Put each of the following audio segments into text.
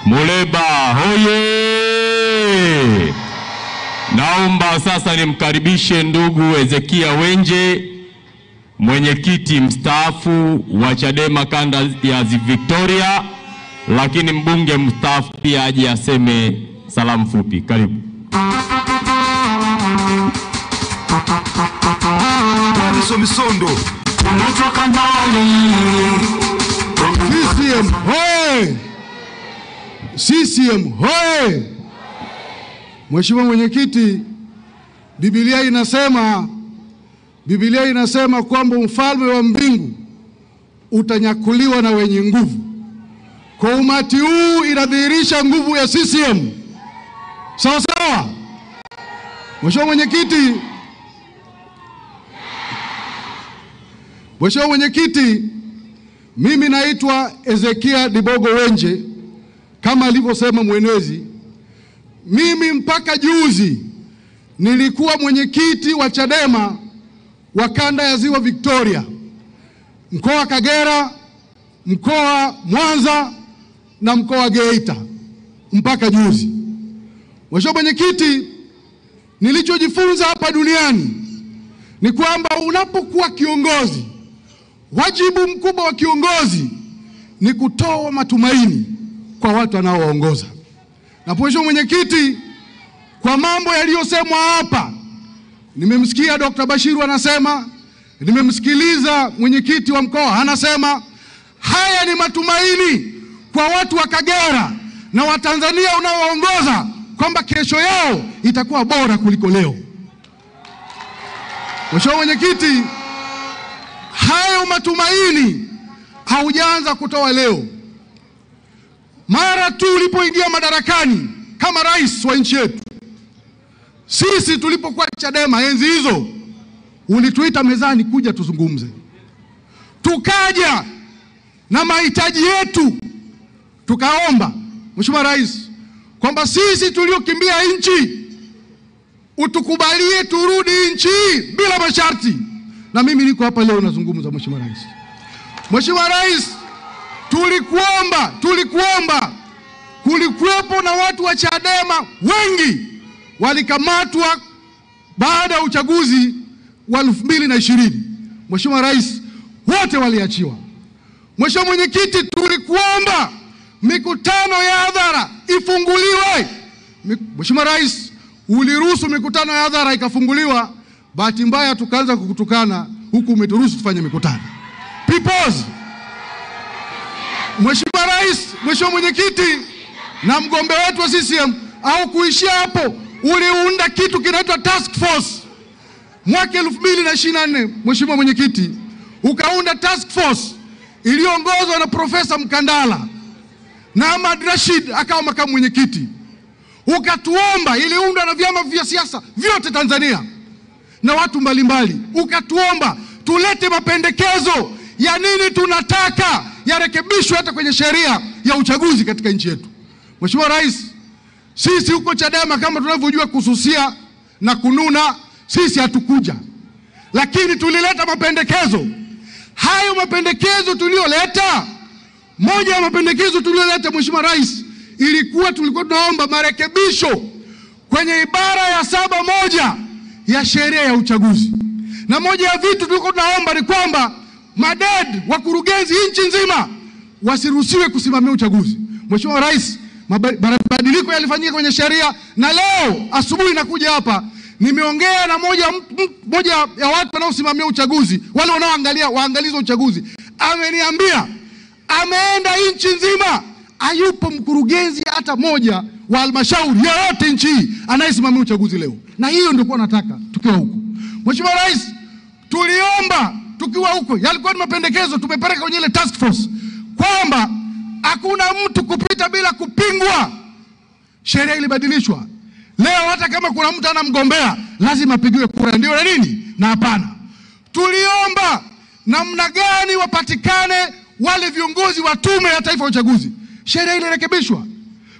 Muleba hoye! Naomba sasa nimkaribishe ndugu Ezekia Wenje, mwenyekiti mstaafu wa Chadema kanda ya Victoria, lakini mbunge mstaafu pia aje aseme salamu fupi. Karibu. Misondo. CCM hoye! CCM hoye! Mheshimiwa mwenyekiti, Biblia inasema kwamba ufalme wa mbingu utanyakuliwa na wenye nguvu. Kwa umati huu inadhihirisha nguvu ya CCM. Sawa sawa. Mheshimiwa mwenyekiti, mimi naitwa Ezekia Dibogo Wenje kama alivyosema mwenezi. Mimi mpaka juzi nilikuwa mwenyekiti wa Chadema wa kanda ya Ziwa Victoria, mkoa wa Kagera, mkoa Mwanza na mkoa wa Geita mpaka juzi. Mheshimiwa mwenyekiti, nilichojifunza hapa duniani ni kwamba unapokuwa kiongozi, wajibu mkubwa wa kiongozi ni kutoa matumaini kwa watu wanaowaongoza. Na Mheshimiwa mwenyekiti, kwa mambo yaliyosemwa hapa, nimemsikia Dr. Bashiru anasema, nimemsikiliza mwenyekiti wa mkoa anasema, haya ni matumaini kwa watu wa Kagera na Watanzania unaowaongoza kwamba kesho yao itakuwa bora kuliko leo. Mheshimiwa mwenyekiti, hayo matumaini haujaanza kutoa leo. Mara tu ulipoingia madarakani kama rais wa nchi yetu, sisi tulipokuwa Chadema enzi hizo, ulituita mezani kuja tuzungumze. Tukaja na mahitaji yetu, tukaomba Mheshimiwa Rais kwamba sisi tuliokimbia nchi utukubalie turudi nchi bila masharti. Na mimi niko hapa leo nazungumza. Mheshimiwa Rais, Mheshimiwa Rais, tulikuomba, kulikuwepo na watu wa Chadema wengi walikamatwa baada ya uchaguzi wa 2020. Mheshimiwa Rais, wote waliachiwa. Mheshimiwa mwenyekiti, tulikuomba mikutano ya hadhara ifunguliwe. Mheshimiwa Rais, uliruhusu mikutano ya hadhara ikafunguliwa. Bahati mbaya tukaanza kukutukana huku umeturuhusu tufanye mikutano. Peoples. Mheshimiwa Rais, Mheshimiwa mwenyekiti na mgombe wetu wa CCM, au kuishia hapo, uliunda kitu kinaitwa task force mwaka 2024. Mheshimiwa mwenyekiti, ukaunda task force iliyoongozwa na Profesa Mkandala na Ahmad Rashid akawa makamu mwenyekiti. Ukatuomba, iliundwa na vyama vya siasa vyote Tanzania na watu mbalimbali. Ukatuomba tulete mapendekezo ya nini tunataka yarekebishwe hata kwenye sheria ya uchaguzi katika nchi yetu. Mheshimiwa Rais, sisi huko Chadema kama tunavyojua kususia na kununa, sisi hatukuja, lakini tulileta mapendekezo. Hayo mapendekezo tulioleta, moja ya mapendekezo tulioleta Mheshimiwa Rais, tulikuwa tunaomba marekebisho kwenye ibara ya 7(1) ya sheria ya uchaguzi. Na moja ya vitu tulikuwa tunaomba ni kwamba maded wakurugenzi nchi nzima wasiruhusiwe kusimamia uchaguzi. Mheshimiwa Rais, mabadiliko yalifanyika kwenye sheria, na leo asubuhi nakuja hapa nimeongea na moja ya watu wanaosimamia uchaguzi, wale wanaoangalia waangalizi wa uchaguzi. Ameniambia ameenda nchi nzima, hayupo mkurugenzi hata moja wa halmashauri yoyote nchi hii anayesimamia uchaguzi leo. Na hiyo ndio kwa nataka tukiwa huko. Mheshimiwa Rais, tuliomba tukiwa huko, yalikuwa ni mapendekezo tumepeleka kwenye ile task force kwamba hakuna mtu kupita bila kupingwa. Sheria ilibadilishwa. Leo hata kama kuna mtu anamgombea lazima apigiwe kura ndio na nini na hapana. Tuliomba namna gani wapatikane wale viongozi wa Tume ya Taifa ya Uchaguzi. Sheria ile irekebishwa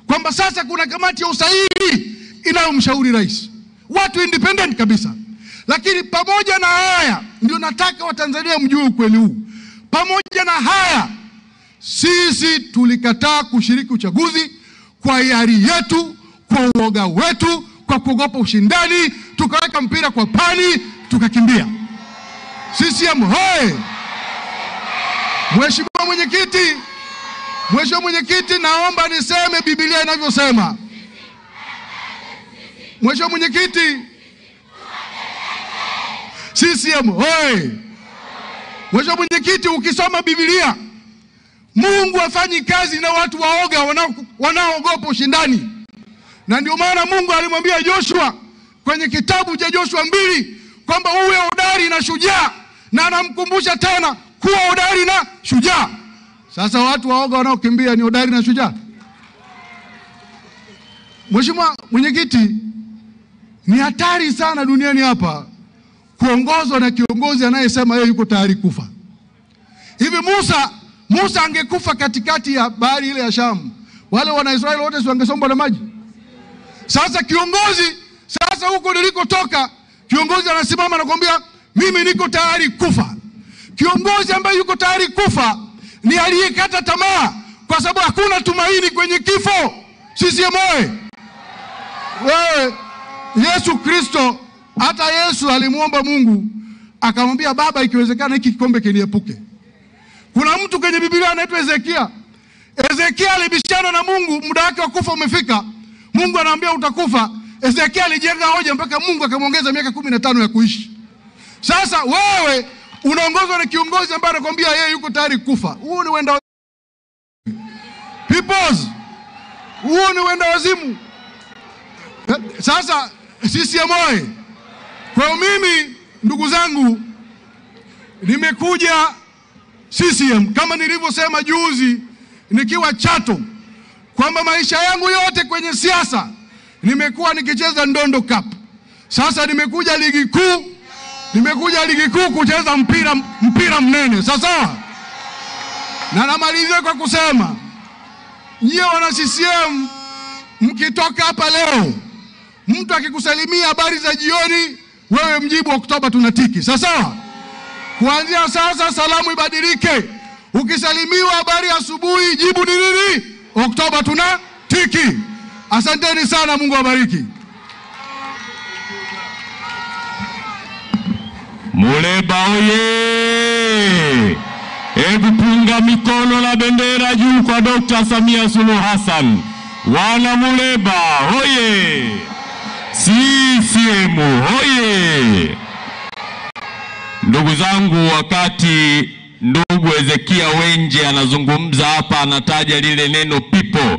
kwamba sasa kuna kamati ya usaili inayomshauri rais, watu independent kabisa. Lakini pamoja na haya, ndio nataka Watanzania mjue ukweli huu, pamoja na haya sisi tulikataa kushiriki uchaguzi kwa hiari yetu, kwa uoga wetu, kwa kuogopa ushindani, tukaweka mpira kwa pani, tukakimbia. CCM hoye! Mheshimiwa Mwenyekiti, naomba niseme Biblia inavyosema. Mheshimiwa Mwenyekiti, CCM hoye! Mheshimiwa Mwenyekiti, ukisoma Biblia, Mungu hafanyi kazi na watu waoga wanaoogopa ushindani. Na ndio maana Mungu alimwambia Joshua kwenye kitabu cha Joshua 2 kwamba uwe hodari na shujaa, na anamkumbusha tena kuwa hodari na shujaa. Sasa watu waoga wanaokimbia ni hodari na shujaa? Mheshimiwa Mwenyekiti, ni hatari sana duniani hapa kuongozwa na kiongozi anayesema yeye yuko tayari kufa. Hivi Musa angekufa katikati ya bahari ile ya Shamu, wale wana Israeli wote wangesombwa na maji? Sasa huko nilikotoka, kiongozi anasimama na kuambia mimi niko tayari kufa. Kiongozi ambaye yuko tayari kufa ni aliyekata tamaa, kwa sababu hakuna tumaini kwenye kifo. CCM oye! Wewe, Yesu Kristo, hata Yesu alimuomba Mungu akamwambia, Baba, ikiwezekana hiki kikombe kiniepuke. Kuna mtu kwenye Biblia anaitwa Ezekia. Ezekia alibishana na Mungu, muda wake wa kufa umefika. Mungu anamwambia utakufa. Ezekia alijenga hoja mpaka Mungu akamwongeza miaka 15 ya kuishi. Sasa wewe unaongozwa na kiongozi ambaye anakuambia yeye yuko tayari kufa. Huo ni wenda wazimu. Sasa CCM oye! Kwa mimi, ndugu zangu, nimekuja CCM kama nilivyosema juzi nikiwa Chato, kwamba maisha yangu yote kwenye siasa nimekuwa nikicheza Ndondo Cup. Sasa nimekuja ligi kuu kucheza mpira mnene. Sasa na namalizia kwa kusema, nyie wana CCM, mkitoka hapa leo, mtu akikusalimia habari za jioni, wewe mjibu Oktoba tunatiki. Sasa kuanzia sasa salamu ibadilike. Ukisalimiwa habari asubuhi, jibu ni nini? Oktoba tunatiki. Asanteni sana, Mungu awabariki. Muleba oye! Hebu punga mikono na bendera juu kwa Dr. Samia Suluhu Hassan. Wana Muleba oye! CCM oye! Ndugu zangu, wakati ndugu Ezekia Wenje anazungumza hapa, anataja lile neno people,